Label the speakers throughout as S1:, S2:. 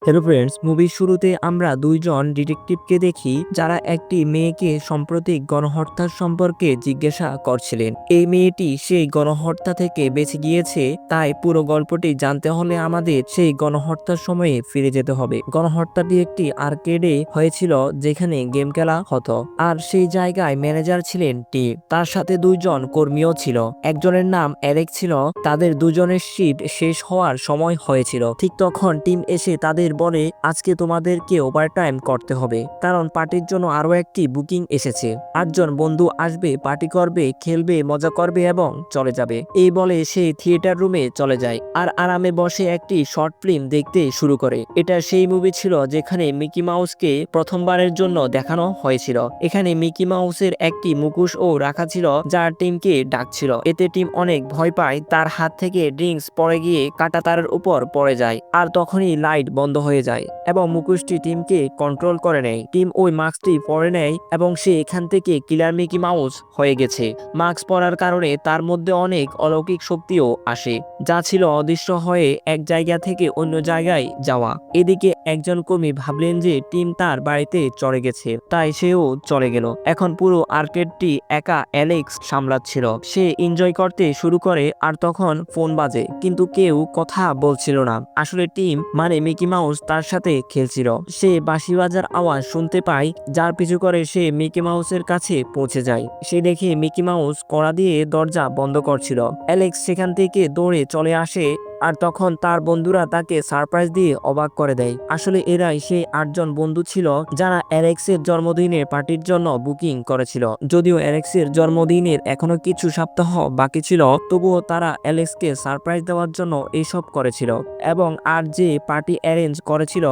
S1: Hello friends, মুভির শুরুতে আমরা দুইজন ডিটেকটিভকে দেখি যারা একটি মেয়েকে সাম্প্রতিক গণহত্যার সম্পর্কে জিজ্ঞাসা করছিলেন। এই মেয়েটি সেই গণহত্যা থেকে বেঁচে গিয়েছে, তাই পুরো গল্পটি জানতে হলে আমাদের সেই গণহত্যার সময়ে ফিরে যেতে হবে। গণহত্যাটি একটি আর্কেডে হয়েছিল যেখানে গেম খেলা হতো, আর সেই জায়গায় ম্যানেজার ছিলেন টিম। তার সাথে দুইজন কর্মীও ছিল, একজনের নাম অ্যালেক্স ছিল। তাদের দুজনের শিফট শেষ হওয়ার সময় হয়েছিল। ঠিক তখন টিম এসে তাদের বলে, আজকে তোমাদেরকে ওভারটাইম করতে হবে, কারণ পার্টির জন্য আরো একটি বুকিং এসেছে। 8জন বন্ধু আসবে, পার্টি করবে, খেলবে, মজা করবে এবং চলে যাবে। এই বলে সে থিয়েটার রুমে চলে যায় আর আরামে বসে একটি শর্ট ফিল্ম দেখতে শুরু করে। এটা সেই মুভি ছিল যেখানে মিকি মাউসকে প্রথমবারের জন্য দেখানো হয়েছিল। এখানে মিকি মাউসের একটি মুখোশও রাখা ছিল যা টিমকে ডাকছিল। এতে টিম অনেক ভয় পায়, তার হাত থেকে ড্রিঙ্কস পড়ে গিয়ে কাঁটা তারের উপর পড়ে যায়, আর তখনই লাইট বন্ধ হয়ে যায় এবং মুখোশটি টিমকে কন্ট্রোল করে নেয়। টিম ওই মাস্কটি পরে নেয় এবং সে এখান থেকে কিলার মিকি মাউস হয়ে গেছে। মাস্ক পরার কারণে তার মধ্যে অনেক অলৌকিক শক্তিও আসে, যা ছিল অদৃশ্য হয়ে এক জায়গা থেকে অন্য জায়গায় যাওয়া। এদিকে একজন কর্মী ভাবলেন যে টিম তার বাড়িতে চলে গেছে, তাই সেও চলে গেল। এখন পুরো আর্কেডটি একা অ্যালেক্স সামলাচ্ছিল। সে এনজয় করতে শুরু করে, আর তখন ফোন বাজে, কিন্তু কেউ কথা বলছিল না। আসলে টিম মানে মিকি মাউস তার সাথে খেলছিল। সে বাঁশি বাজার আওয়াজ শুনতে পায়, যার পিছু করে সে মিকি মাউসের কাছে পৌঁছে যায়। সে দেখে মিকি মাউস কড়া দিয়ে দরজা বন্ধ করছিল। অ্যালেক্স সেখান থেকে দৌড়ে চলে আসে, আর তখন তার বন্ধুরা তাকে সারপ্রাইজ দিয়ে অবাক করে দেয়। আসলে এরাই সেই 8জন বন্ধু ছিল যারা অ্যালেক্সের জন্মদিনের পার্টির জন্য বুকিং করেছিল। যদিও অ্যালেক্সের জন্মদিনের এখনো কিছু সপ্তাহ বাকি ছিল, তবুও তারা অ্যালেক্সকে সারপ্রাইজ দেওয়ার জন্য এইসব করেছিল। এবং আর যে পার্টি অ্যারেঞ্জ করেছিল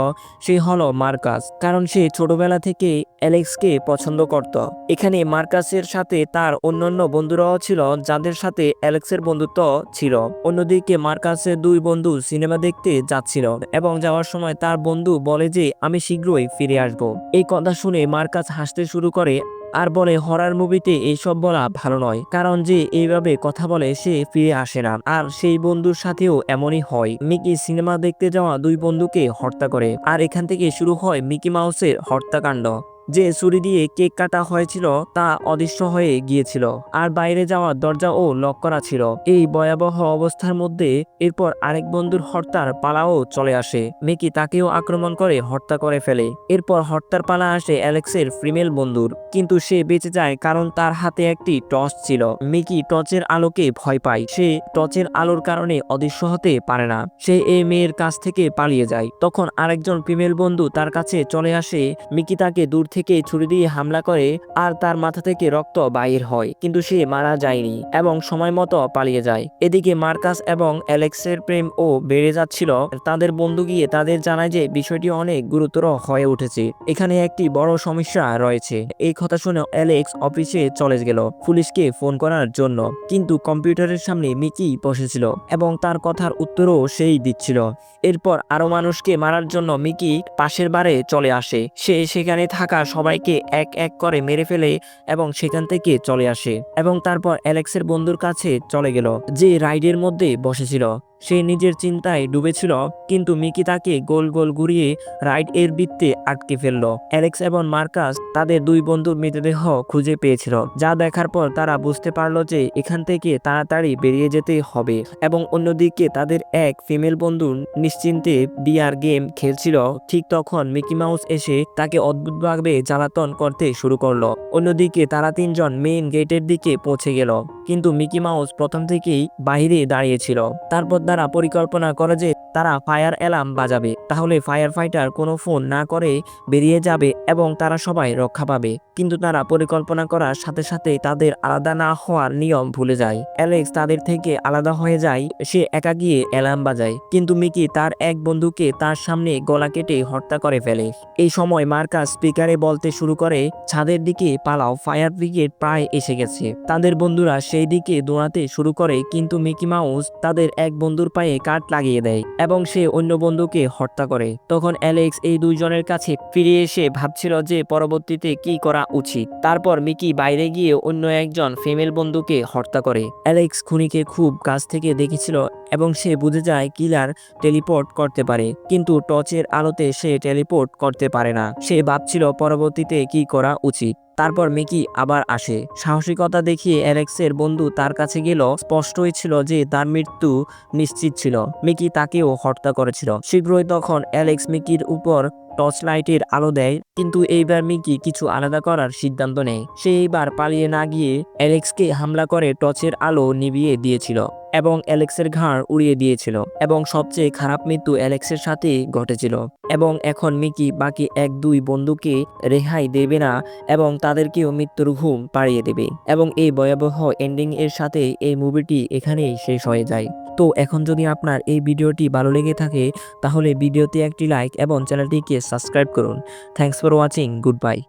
S1: সে হলো মার্কাস, কারণ সে ছোটবেলা থেকে অ্যালেক্সকে পছন্দ করত। এখানে মার্কাসের সাথে তার অন্যান্য বন্ধুরাও ছিল যাদের সাথে অ্যালেক্সের বন্ধুত্ব ছিল। অন্যদিকে মার্কাসের 2 বন্ধু সিনেমা দেখতে যাচ্ছিল এবং যাওয়ার সময় তার বন্ধু বলে যে আমি শীঘ্রই ফিরে আসব। এই কথা শুনে মার্কাস হাসতে শুরু করে আর বলে, হরার মুভিতে এইসব বলা ভালো নয়, কারণ যে এইভাবে কথা বলে সে ফিরে আসে না। আর সেই বন্ধুর সাথেও এমনই হয়। মিকি সিনেমা দেখতে যাওয়া 2 বন্ধুকে হত্যা করে, আর এখান থেকে শুরু হয় মিকি মাউসের হত্যাকাণ্ড। যে ছুরি দিয়ে কেক কাটা হয়েছিল তা অদৃশ্য হয়ে গিয়েছিল, আর বাইরে যাওয়ার দরজাও লক করা ছিল। এই ভয়াবহ অবস্থার মধ্যে এরপর আরেক বন্ধুর হত্যার পালাও চলে আসে। মিকি তাকেও আক্রমণ করে হত্যা করে ফেলে। এরপর হত্যার পালা আসে অ্যালেক্সের ফিমেল বন্ধুর, কিন্তু সে বেঁচে যায় কারণ তার হাতে একটি টর্চ ছিল। মিকি টর্চের আলোকে ভয় পায়, সে টর্চের আলোর কারণে অদৃশ্য হতে পারে না। সে এই মেয়ের কাছ থেকে পালিয়ে যায়। তখন আরেকজন ফিমেল বন্ধু তার কাছে চলে আসে। মিকি তাকে দূর থেকে ছুরি দিয়ে হামলা করে, আর তার মাথা থেকে রক্ত বাইর হয়, কিন্তু সে মারা যায়নি এবং সময় মতো পালিয়ে যায়। এদিকে মার্কাস এবং অ্যালেক্সের প্রেম ও বেড়ে যাচ্ছিল। তাদের বন্ধু গিয়ে তাদের জানায় যে বিষয়টি অনেক গুরুতর হয়ে উঠেছে, এখানে একটি বড় সমস্যা রয়েছে। এই কথা শুনে অ্যালেক্স অফিসে চলে গেল পুলিশকে ফোন করার জন্য, কিন্তু কম্পিউটারের সামনে মিকি বসেছিল এবং তার কথার উত্তরও সেই দিচ্ছিল। এরপর আরো মানুষকে মারার জন্য মিকি পাশের বারে চলে আসে। সে সেখানে থাকা সবাইকে এক এক করে মেরে ফেলে এবং সেখান থেকে চলে আসে এবং তারপর অ্যালেক্সের বন্ধুর কাছে চলে গেল যে রাইডের মধ্যে বসেছিল। সে নিজের চিন্তায় ডুবেছিল, কিন্তু মিকি তাকে গোল গোল ঘুরিয়ে রাইড এর বৃত্তে আটকে ফেলল। অ্যালেক্স এবং মার্কাস তাদের 2 বন্ধুর মৃতদেহ খুঁজে পেয়েছিল, যা দেখার পর তারা বুঝতে পারলো যে এখান থেকে তাড়াতাড়ি বেরিয়ে যেতে হবে। এবং অন্যদিকে তাদের এক ফিমেল বন্ধু নিশ্চিন্তে বিয়ার গেম খেলছিল। ঠিক তখন মিকি মাউস এসে তাকে অদ্ভুতভাবে জ্বালাতন করতে শুরু করলো। অন্যদিকে তারা 3 জন মেইন গেটের দিকে পৌঁছে গেল, কিন্তু মিকি মাউস প্রথম থেকেই বাইরে দাঁড়িয়েছিল। তারপর তারা পরিকল্পনা করে যে তারা ফায়ার অ্যালার্ম বাজাবে, তাহলে ফায়ার ফাইটার কোনো ফোন না করে বেরিয়ে যাবে এবং তারা সবাই রক্ষা পাবে। কিন্তু তারা পরিকল্পনা করার সাথে সাথে তাদের আলাদা না হওয়ার নিয়ম ভুলে যায়। অ্যালেক্স তাদের থেকে আলাদা হয়ে যায়, সে একা গিয়ে অ্যালার্ম বাজায়, কিন্তু মিকি তার এক বন্ধুকে তার সামনে গলা কেটে হত্যা করে ফেলে। এই সময় মার্কাস স্পিকারে বলতে শুরু করে, ছাদের দিকে পালাও, ফায়ার ব্রিগেড প্রায় এসে গেছে। তাদের বন্ধুরা সেই দিকে দৌড়াতে শুরু করে, কিন্তু মিকি মাউস তাদের এক বন্ধুর পায়ে কাট লাগিয়ে দেয় এবং সে অন্য বন্ধুকে হত্যা করে। তখন অ্যালেক্স এই দুইজনের কাছে ফিরে এসে ভাবছিল যে পরবর্তীতে কি করা উচিত। তারপর মিকি বাইরে গিয়ে অন্য একজন ফিমেল বন্ধুকে হত্যা করে। অ্যালেক্স খুনিকে খুব কাছ থেকে দেখেছিল এবং সে বুঝে যায় কিলার টেলিপোর্ট করতে পারে, কিন্তু টর্চের আলোতে সে টেলিপোর্ট করতে পারে না। সে ভাবছিল পরবর্তীতে কি করা উচিত। তারপর মিকি আবার আসে। সাহসিকতা দেখিয়ে অ্যালেক্সের বন্ধু তার কাছে গেল। স্পষ্টই ছিল যে তার মৃত্যু নিশ্চিত ছিল। মিকি তাকেও হত্যা করেছিল। শীঘ্রই তখন অ্যালেক্স মিকির উপর টর্চ লাইটের আলো দেয়, কিন্তু এইবার মিকি কিছু আলাদা করার সিদ্ধান্ত নেয়। সে এইবার পালিয়ে না গিয়ে অ্যালেক্সকে হামলা করে টর্চের আলো নিভিয়ে দিয়েছিল এবং অ্যালেক্সের ঘাড় উড়িয়ে দিয়েছিল, এবং সবচেয়ে খারাপ মৃত্যু অ্যালেক্সের সাথেই ঘটেছিল। এবং এখন মিকি বাকি 1-2 বন্ধুকে রেহাই দেবে না এবং তাদেরকেও মৃত্যুর ঘুম পাড়িয়ে দেবে। এবং এই ভয়াবহ এন্ডিং এর সাথে এই মুভিটি এখানেই শেষ হয়ে যায়। তো এখন যদি আপনার এই ভিডিওটি ভালো লেগে থাকে তাহলে ভিডিওতে একটি লাইক এবং চ্যানেলটিকে সাবস্ক্রাইব করুন। Thanks for watching. Good bye.